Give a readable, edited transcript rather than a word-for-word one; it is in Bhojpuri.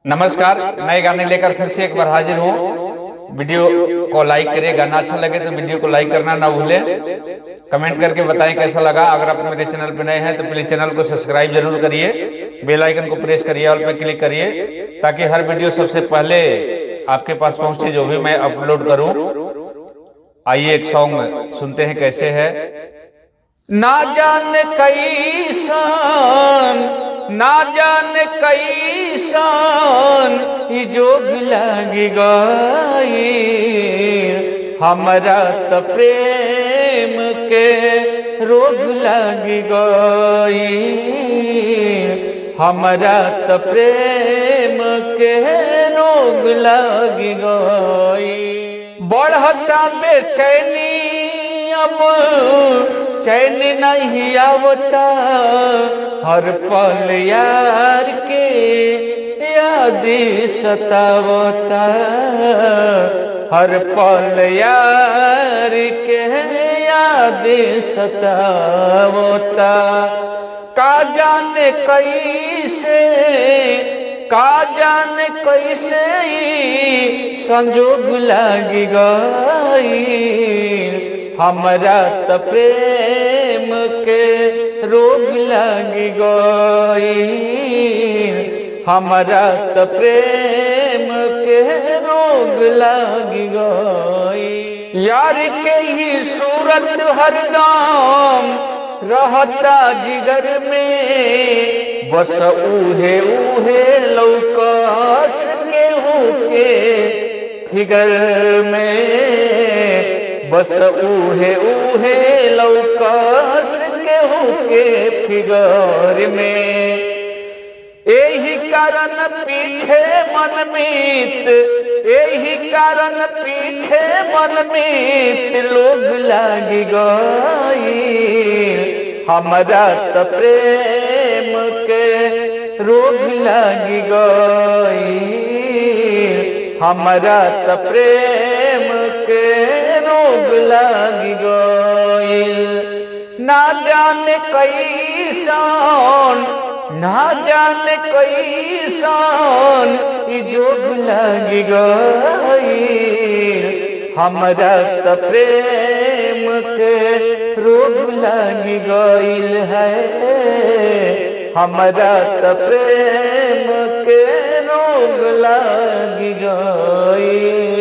नमस्कार, नए गाने लेकर फिर से एक बार हाजिर हूँ। वीडियो को लाइक करिए, गाना अच्छा लगे तो वीडियो को लाइक करना ना भूलें। कमेंट करके बताएं कैसा लगा। अगर आप मेरे चैनल पर नए हैं तो प्लीज चैनल को सब्सक्राइब जरूर करिए, बेल आइकन को प्रेस करिए, ऑल पे क्लिक करिए ताकि हर वीडियो सबसे पहले आपके पास पहुंचे जो भी मैं अपलोड करूं। आइए एक सॉन्ग सुनते हैं कैसे है। ना जाने कैसन, ना जाने कैसन ई जोग लागी गई, हमरा त प्रेम के रोग लागी गई, हमरा त प्रेम के रोग लागी गई। बढ़ता बेचैनी अब चैन नहीं आवता, हर पल यार के याद सतावता, हर पल यार के याद सतावता। का जाने कैसे, का जाने कैसे संजोग लागी गई, हमरा त प्रेम के रोग लागी गई, हमरा त प्रेम के रोग लागी गई। यार के ही सूरत हरदम रहता जिगर में, बस उहे उहे लौकस के होके फिगर में, बस उहे उहे लौकस के होके फिगर में। यही कारण पीछे मनमीत, यही कारण पीछे मनमीत लोग लागी गई, हमरा त प्रेम के रोग लागी गई, हमरा त प्रेम के रोग लागी गई। ना जाने कैसन, ना जाने कैसन ई जोग लागी गई, हमरा त प्रेम के रोग लागी गईल है, हमरा त प्रेम के रोग लागी गई।